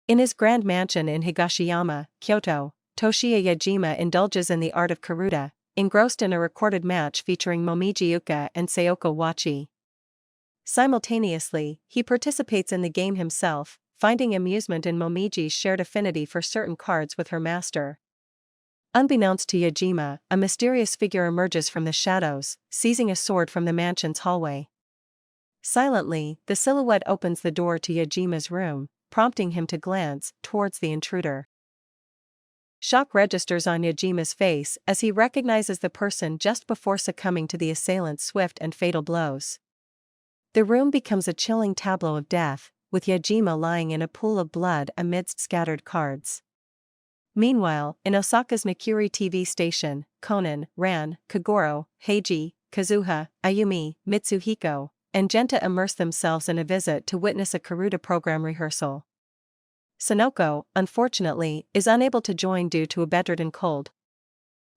In his grand mansion in Higashiyama, Kyoto, Toshiya Yajima indulges in the art of karuda, engrossed in a recorded match featuring Momiji Ooka and Sayoko Wachi. Simultaneously, he participates in the game himself, finding amusement in Momiji's shared affinity for certain cards with her master. Unbeknownst to Yajima, a mysterious figure emerges from the shadows, seizing a sword from the mansion's hallway. Silently, the silhouette opens the door to Yajima's room, prompting him to glance towards the intruder. Shock registers on Yajima's face as he recognizes the person just before succumbing to the assailant's swift and fatal blows. The room becomes a chilling tableau of death, with Yajima lying in a pool of blood amidst scattered cards. Meanwhile, in Osaka's Nichiuri TV station, Conan, Ran, Kagoro, Heiji, Kazuha, Ayumi, Mitsuhiko, and Genta immerse themselves in a visit to witness a karuda program rehearsal. Sonoko, unfortunately, is unable to join due to a bedridden cold.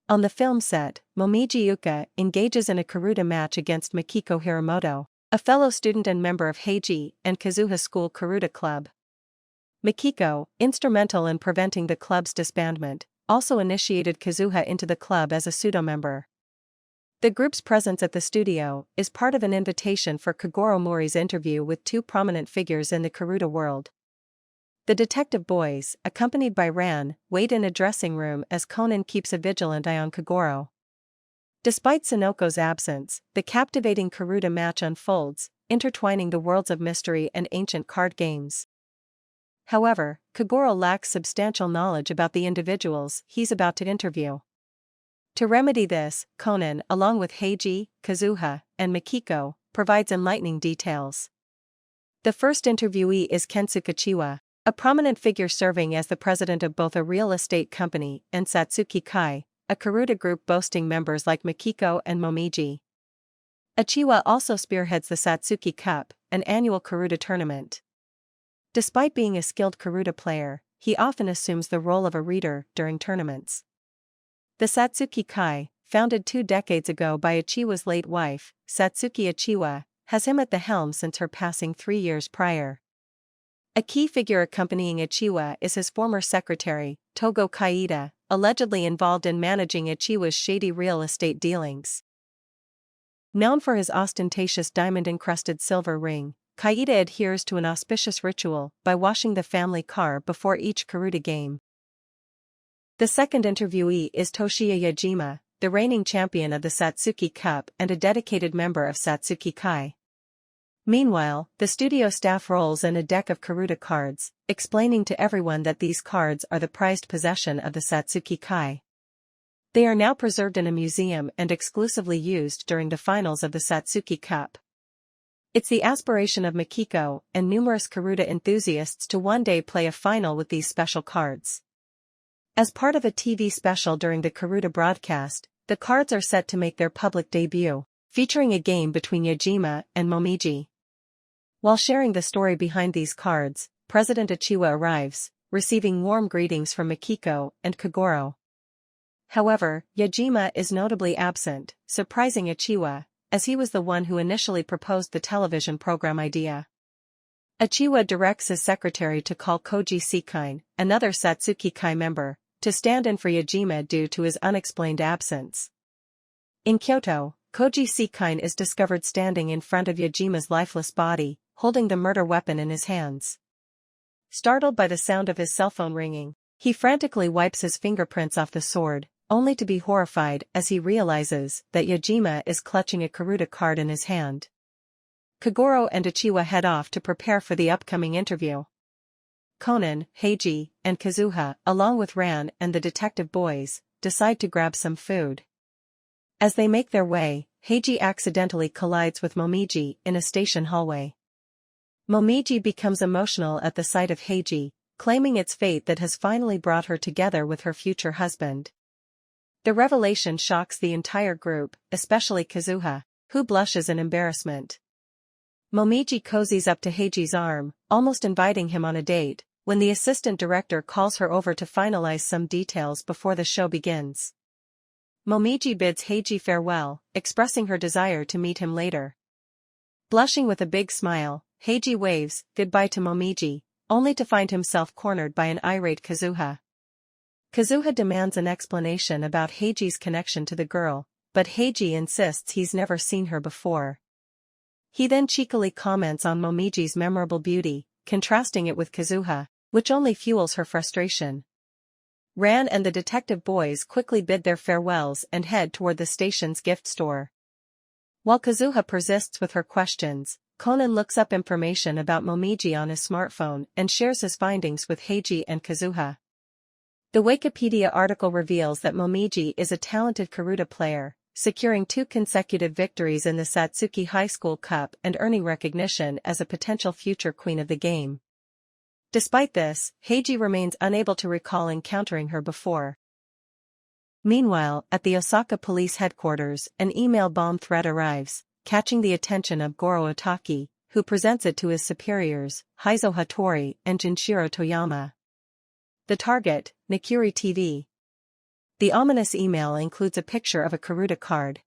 On the film set, Momiji Ooka engages in a karuda match against Mikiko Hiramoto, a fellow student and member of Heiji and Kazuha School Karuda Club. Mikiko, instrumental in preventing the club's disbandment, also initiated Kazuha into the club as a pseudo-member. The group's presence at the studio is part of an invitation for Kagoro Mori's interview with two prominent figures in the karuda world. The detective boys, accompanied by Ran, wait in a dressing room as Conan keeps a vigilant eye on Kagoro. Despite Sonoko's absence, the captivating karuda match unfolds, intertwining the worlds of mystery and ancient card games. However, Kagoro lacks substantial knowledge about the individuals he's about to interview. To remedy this, Conan, along with Heiji, Kazuha, and Mikiko, provides enlightening details. The first interviewee is Kensuke Chiwa, a prominent figure serving as the president of both a real estate company and Satsuki Cup, a karuda group boasting members like Mikiko and Momiji. Chiwa also spearheads the Satsuki Cup, an annual karuda tournament. Despite being a skilled karuda player, he often assumes the role of a reader during tournaments. The Satsuki Cup, founded 2 decades ago by Chiwa's late wife, Satsuki Chiwa, has him at the helm since her passing 3 years prior. A key figure accompanying Chiwa is his former secretary, Togo Kaida, allegedly involved in managing Chiwa's shady real estate dealings. Known for his ostentatious diamond-encrusted silver ring, Kaida adheres to an auspicious ritual by washing the family car before each karuda game. The second interviewee is Toshiya Yajima, the reigning champion of the Satsuki Cup and a dedicated member of Satsuki Cup. Meanwhile, the studio staff rolls in a deck of karuda cards, explaining to everyone that these cards are the prized possession of the Satsuki Cup. They are now preserved in a museum and exclusively used during the finals of the Satsuki Cup. It's the aspiration of Mikiko and numerous karuda enthusiasts to one day play a final with these special cards. As part of a TV special during the karuda broadcast, the cards are set to make their public debut, featuring a game between Yajima and Momiji. While sharing the story behind these cards, President Chiwa arrives, receiving warm greetings from Mikiko and Kagoro. However, Yajima is notably absent, surprising Chiwa, as he was the one who initially proposed the television program idea. Chiwa directs his secretary to call Koji Sekine, another Satsuki Cup member, to stand in for Yajima due to his unexplained absence. In Kyoto, Koji Sekine is discovered standing in front of Yajima's lifeless body, holding the murder weapon in his hands. Startled by the sound of his cell phone ringing, he frantically wipes his fingerprints off the sword, only to be horrified as he realizes that Yajima is clutching a karuda card in his hand. Kagoro and Chiwa head off to prepare for the upcoming interview. Conan, Heiji, and Kazuha, along with Ran and the detective boys, decide to grab some food. As they make their way, Heiji accidentally collides with Momiji in a station hallway. Momiji becomes emotional at the sight of Heiji, claiming it's fate that has finally brought her together with her future husband. The revelation shocks the entire group, especially Kazuha, who blushes in embarrassment. Momiji cozies up to Heiji's arm, almost inviting him on a date, when the assistant director calls her over to finalize some details before the show begins. Momiji bids Heiji farewell, expressing her desire to meet him later. Blushing with a big smile, Heiji waves goodbye to Momiji, only to find himself cornered by an irate Kazuha. Kazuha demands an explanation about Heiji's connection to the girl, but Heiji insists he's never seen her before. He then cheekily comments on Momiji's memorable beauty, contrasting it with Kazuha, which only fuels her frustration. Ran and the detective boys quickly bid their farewells and head toward the station's gift store. While Kazuha persists with her questions, Conan looks up information about Momiji on his smartphone and shares his findings with Heiji and Kazuha. The Wikipedia article reveals that Momiji is a talented karuta player, securing 2 consecutive victories in the Satsuki High School Cup and earning recognition as a potential future queen of the game. Despite this, Heiji remains unable to recall encountering her before. Meanwhile, at the Osaka police headquarters, an email bomb threat arrives, catching the attention of Goro Otaki, who presents it to his superiors, Heizo Hattori and Junshiro Toyama. The target, Nichiuri TV. The ominous email includes a picture of a karuta card.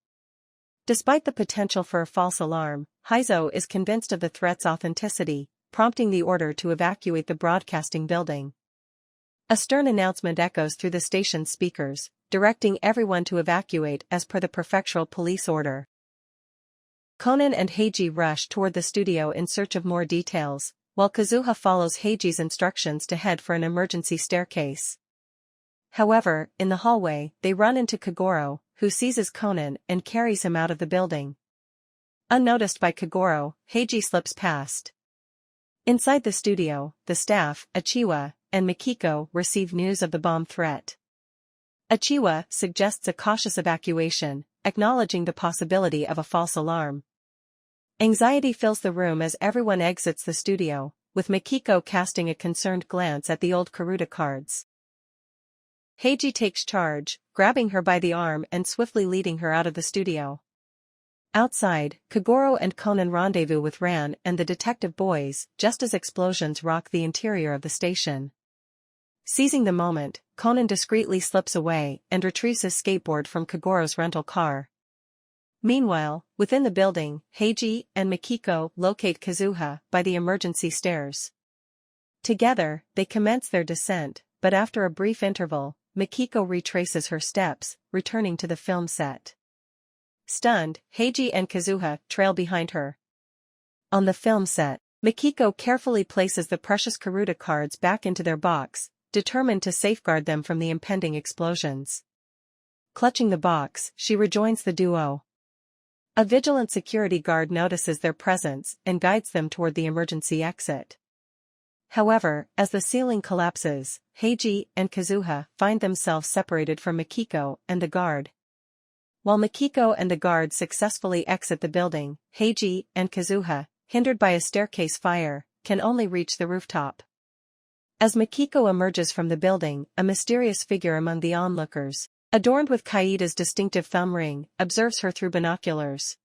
Despite the potential for a false alarm, Heizo is convinced of the threat's authenticity, prompting the order to evacuate the broadcasting building. A stern announcement echoes through the station's speakers, directing everyone to evacuate as per the prefectural police order. Conan and Heiji rush toward the studio in search of more details, while Kazuha follows Heiji's instructions to head for an emergency staircase. However, in the hallway, they run into Kagoro, who seizes Conan and carries him out of the building. Unnoticed by Kagoro, Heiji slips past. Inside the studio, the staff, Achiwa, and Mikiko receive news of the bomb threat. Achiwa suggests a cautious evacuation, acknowledging the possibility of a false alarm. Anxiety fills the room as everyone exits the studio, with Mikiko casting a concerned glance at the old karuta cards. Heiji takes charge, grabbing her by the arm and swiftly leading her out of the studio. Outside, Kagoro and Conan rendezvous with Ran and the detective boys, just as explosions rock the interior of the station. Seizing the moment, Conan discreetly slips away and retrieves his skateboard from Kagoro's rental car. Meanwhile, within the building, Heiji and Mikiko locate Kazuha by the emergency stairs. Together, they commence their descent, but after a brief interval, Mikiko retraces her steps, returning to the film set. Stunned, Heiji and Kazuha trail behind her. On the film set, Mikiko carefully places the precious karuta cards back into their box, determined to safeguard them from the impending explosions. Clutching the box, she rejoins the duo. A vigilant security guard notices their presence and guides them toward the emergency exit. However, as the ceiling collapses, Heiji and Kazuha find themselves separated from Mikiko and the guard. While Mikiko and the guard successfully exit the building, Heiji and Kazuha, hindered by a staircase fire, can only reach the rooftop. As Mikiko emerges from the building, a mysterious figure among the onlookers, adorned with Kaida's distinctive thumb ring, observes her through binoculars.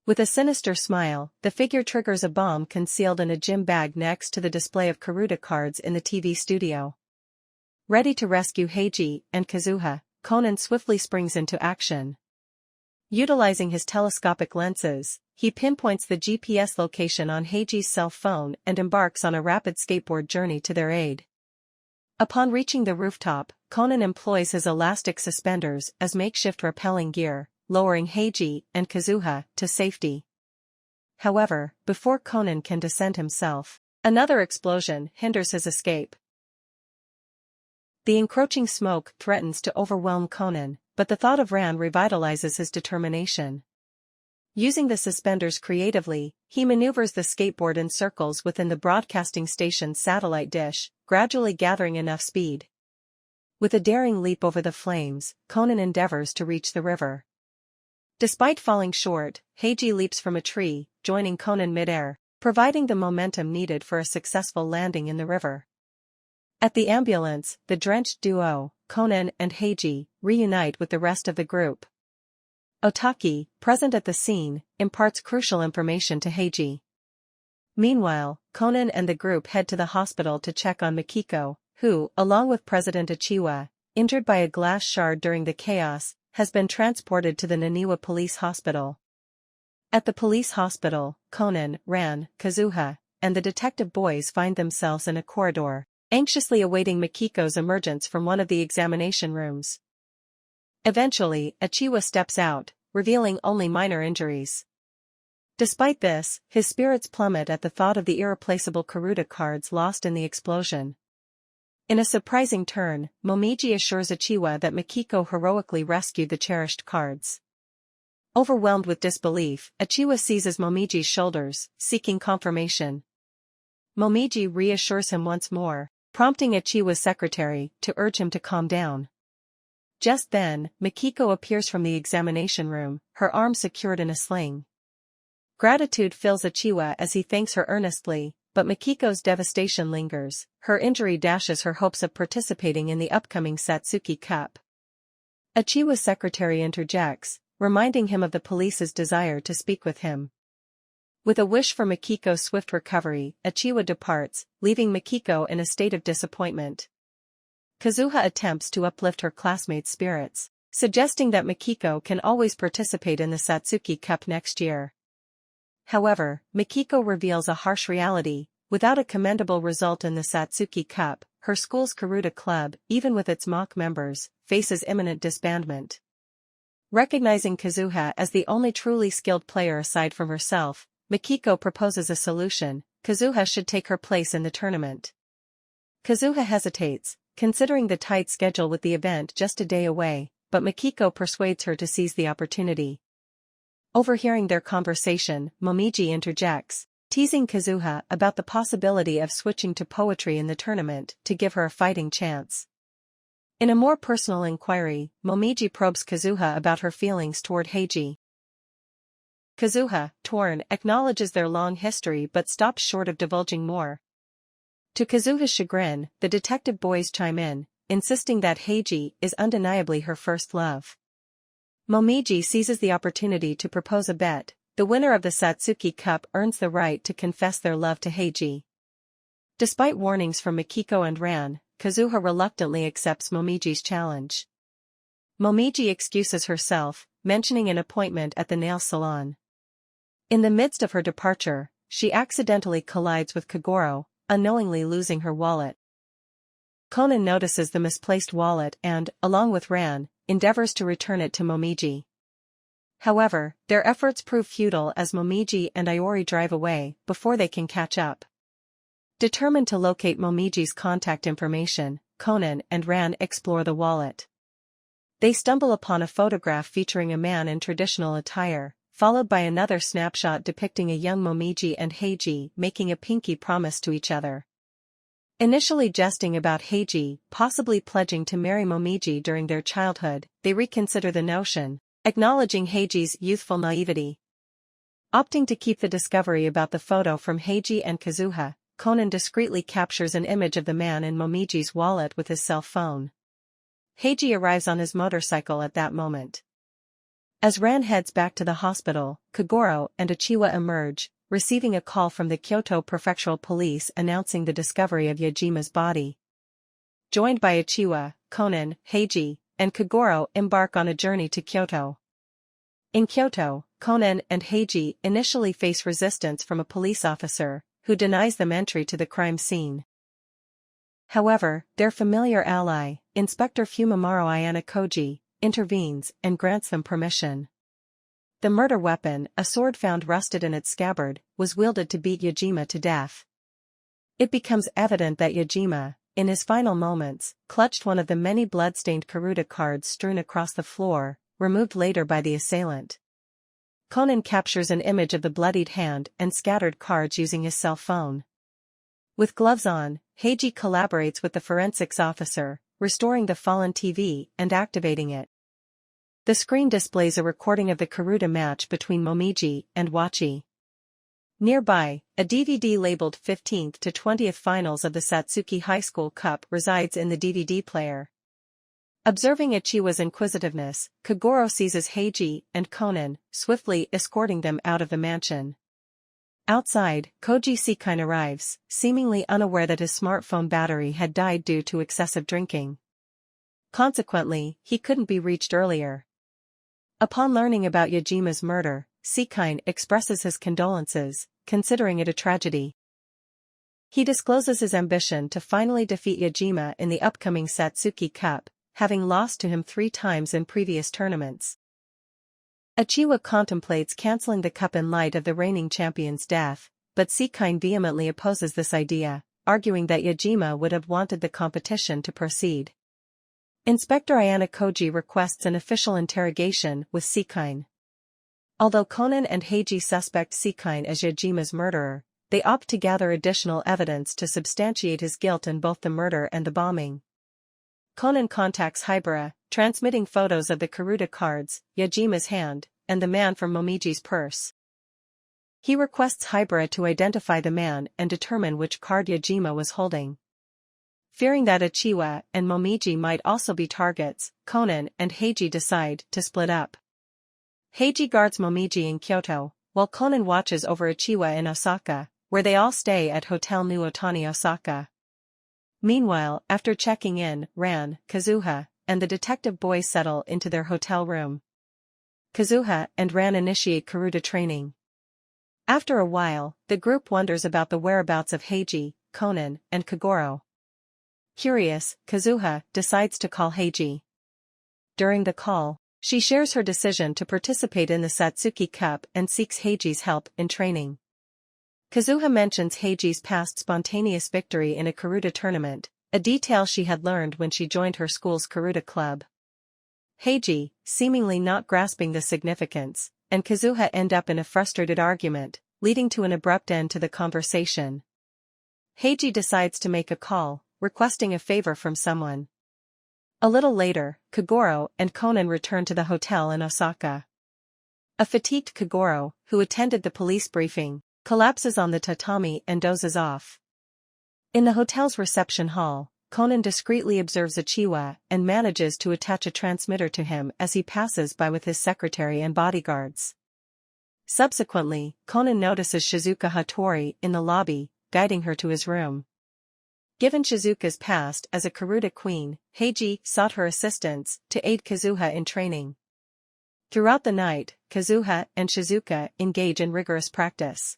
With a sinister smile, the figure triggers a bomb concealed in a gym bag next to the display of karuta cards in the TV studio. Ready to rescue Heiji and Kazuha, Conan swiftly springs into action. Utilizing his telescopic lenses, he pinpoints the GPS location on Heiji's cell phone and embarks on a rapid skateboard journey to their aid. Upon reaching the rooftop, Conan employs his elastic suspenders as makeshift rappelling gear, lowering Heiji and Kazuha to safety. However, before Conan can descend himself, another explosion hinders his escape. The encroaching smoke threatens to overwhelm Conan, but the thought of Ran revitalizes his determination. Using the suspenders creatively, he maneuvers the skateboard in circles within the broadcasting station's satellite dish, gradually gathering enough speed. With a daring leap over the flames, Conan endeavors to reach the river. Despite falling short, Heiji leaps from a tree, joining Conan midair, providing the momentum needed for a successful landing in the river. At the ambulance, the drenched duo, Conan and Heiji, reunite with the rest of the group. Otaki, present at the scene, imparts crucial information to Heiji. Meanwhile, Conan and the group head to the hospital to check on Mikiko, who, along with President Achiwa, injured by a glass shard during the chaos, has been transported to the Naniwa Police Hospital. At the police hospital, Conan, Ran, Kazuha, and the detective boys find themselves in a corridor, anxiously awaiting Mikiko's emergence from one of the examination rooms. Eventually, Ichiwa steps out, revealing only minor injuries. Despite this, his spirits plummet at the thought of the irreplaceable Karuta cards lost in the explosion. In a surprising turn, Momiji assures Ichiwa that Mikiko heroically rescued the cherished cards. Overwhelmed with disbelief, Ichiwa seizes Momiji's shoulders, seeking confirmation. Momiji reassures him once more, prompting Ichiwa's secretary to urge him to calm down. Just then, Mikiko appears from the examination room, her arm secured in a sling. Gratitude fills Ichiwa as he thanks her earnestly, but Mikiko's devastation lingers. Her injury dashes her hopes of participating in the upcoming Satsuki Cup. Ichiwa's secretary interjects, reminding him of the police's desire to speak with him. With a wish for Mikiko's swift recovery, Ichiwa departs, leaving Mikiko in a state of disappointment. Kazuha attempts to uplift her classmates' spirits, suggesting that Mikiko can always participate in the Satsuki Cup next year. However, Mikiko reveals a harsh reality: without a commendable result in the Satsuki Cup, her school's Karuta club, even with its mock members, faces imminent disbandment. Recognizing Kazuha as the only truly skilled player aside from herself, Mikiko proposes a solution: Kazuha should take her place in the tournament. Kazuha hesitates, considering the tight schedule with the event just a day away, but Mikiko persuades her to seize the opportunity. Overhearing their conversation, Momiji interjects, teasing Kazuha about the possibility of switching to poetry in the tournament to give her a fighting chance. In a more personal inquiry, Momiji probes Kazuha about her feelings toward Heiji. Kazuha, torn, acknowledges their long history but stops short of divulging more. To Kazuha's chagrin, the detective boys chime in, insisting that Heiji is undeniably her first love. Momiji seizes the opportunity to propose a bet: the winner of the Satsuki Cup earns the right to confess their love to Heiji. Despite warnings from Mikiko and Ran, Kazuha reluctantly accepts Momiji's challenge. Momiji excuses herself, mentioning an appointment at the nail salon. In the midst of her departure, she accidentally collides with Kogoro, unknowingly losing her wallet. Conan notices the misplaced wallet and, along with Ran, endeavors to return it to Momiji. However, their efforts prove futile as Momiji and Iori drive away before they can catch up. Determined to locate Momiji's contact information, Conan and Ran explore the wallet. They stumble upon a photograph featuring a man in traditional attire, followed by another snapshot depicting a young Momiji and Heiji making a pinky promise to each other. Initially jesting about Heiji possibly pledging to marry Momiji during their childhood, they reconsider the notion, acknowledging Heiji's youthful naivety. Opting to keep the discovery about the photo from Heiji and Kazuha, Conan discreetly captures an image of the man in Momiji's wallet with his cell phone. Heiji arrives on his motorcycle at that moment. As Ran heads back to the hospital, Kogoro and Ichiwa emerge, receiving a call from the Kyoto Prefectural Police announcing the discovery of Yajima's body. Joined by Ichiwa, Conan, Heiji, and Kogoro embark on a journey to Kyoto. In Kyoto, Conan and Heiji initially face resistance from a police officer, who denies them entry to the crime scene. However, their familiar ally, Inspector Fumimaro Ayana Koji, intervenes and grants them permission. The murder weapon, a sword found rusted in its scabbard, was wielded to beat Yajima to death. It becomes evident that Yajima, in his final moments, clutched one of the many blood-stained Karuta cards strewn across the floor, removed later by the assailant. Conan captures an image of the bloodied hand and scattered cards using his cell phone. With gloves on, Heiji collaborates with the forensics officer, restoring the fallen TV and activating it. The screen displays a recording of the Karuta match between Momiji and Wachi. Nearby, a DVD labeled 15th to 20th Finals of the Satsuki High School Cup resides in the DVD player. Observing Ichiwa's inquisitiveness, Kogoro seizes Heiji and Conan, swiftly escorting them out of the mansion. Outside, Koji Seikine arrives, seemingly unaware that his smartphone battery had died due to excessive drinking. Consequently, he couldn't be reached earlier. Upon learning about Yajima's murder, Seikine expresses his condolences, considering it a tragedy. He discloses his ambition to finally defeat Yajima in the upcoming Satsuki Cup, having lost to him 3 times in previous tournaments. Uchiwa contemplates canceling the cup in light of the reigning champion's death, but Seikine vehemently opposes this idea, arguing that Yajima would have wanted the competition to proceed. Inspector Ayano Koji requests an official interrogation with Seikine. Although Conan and Heiji suspect Seikine as Yajima's murderer, they opt to gather additional evidence to substantiate his guilt in both the murder and the bombing. Conan contacts Hibara, transmitting photos of the Karuta cards, Yajima's hand, and the man from Momiji's purse. He requests Hibara to identify the man and determine which card Yajima was holding. Fearing that Uchiwa and Momiji might also be targets, Conan and Heiji decide to split up. Heiji guards Momiji in Kyoto, while Conan watches over Uchiwa in Osaka, where they all stay at Hotel New Otani Osaka. Meanwhile, after checking in, Ran, Kazuha, and the detective boys settle into their hotel room. Kazuha and Ran initiate Karuta training. After a while, the group wonders about the whereabouts of Heiji, Conan, and Kagoro. Curious, Kazuha decides to call Heiji. During the call, she shares her decision to participate in the Satsuki Cup and seeks Heiji's help in training. Kazuha mentions Heiji's past spontaneous victory in a Karuta tournament, a detail she had learned when she joined her school's Karuta club. Heiji, seemingly not grasping the significance, and Kazuha end up in a frustrated argument, leading to an abrupt end to the conversation. Heiji decides to make a call, requesting a favor from someone. A little later, Kagoro and Conan return to the hotel in Osaka. A fatigued Kagoro, who attended the police briefing, collapses on the tatami and dozes off. In the hotel's reception hall, Conan discreetly observes Uchiwa and manages to attach a transmitter to him as he passes by with his secretary and bodyguards. Subsequently, Conan notices Shizuoka Hattori in the lobby, guiding her to his room. Given Shizuoka's past as a Karuta queen, Heiji sought her assistance to aid Kazuha in training. Throughout the night, Kazuha and Shizuoka engage in rigorous practice.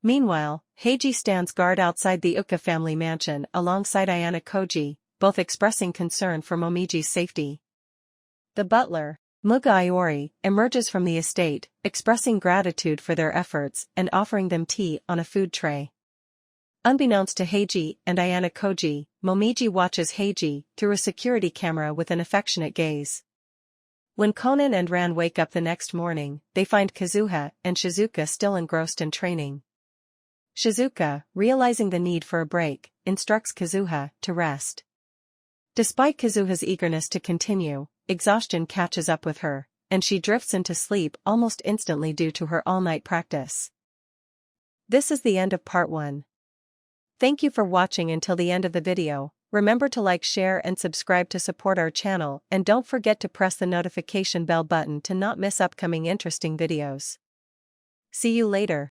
Meanwhile, Heiji stands guard outside the Ooka family mansion alongside Ayano Koji, both expressing concern for Momiji's safety. The butler, Muga Iori, emerges from the estate, expressing gratitude for their efforts and offering them tea on a food tray. Unbeknownst to Heiji and Ayano Koji, Momiji watches Heiji through a security camera with an affectionate gaze. When Conan and Ran wake up the next morning, they find Kazuha and Shizuoka still engrossed in training. Shizuoka, realizing the need for a break, instructs Kazuha to rest. Despite Kazuha's eagerness to continue, exhaustion catches up with her, and she drifts into sleep almost instantly due to her all-night practice. This is the end of part 1. Thank you for watching until the end of the video. Remember to like, share and subscribe to support our channel, and don't forget to press the notification bell button to not miss upcoming interesting videos. See you later.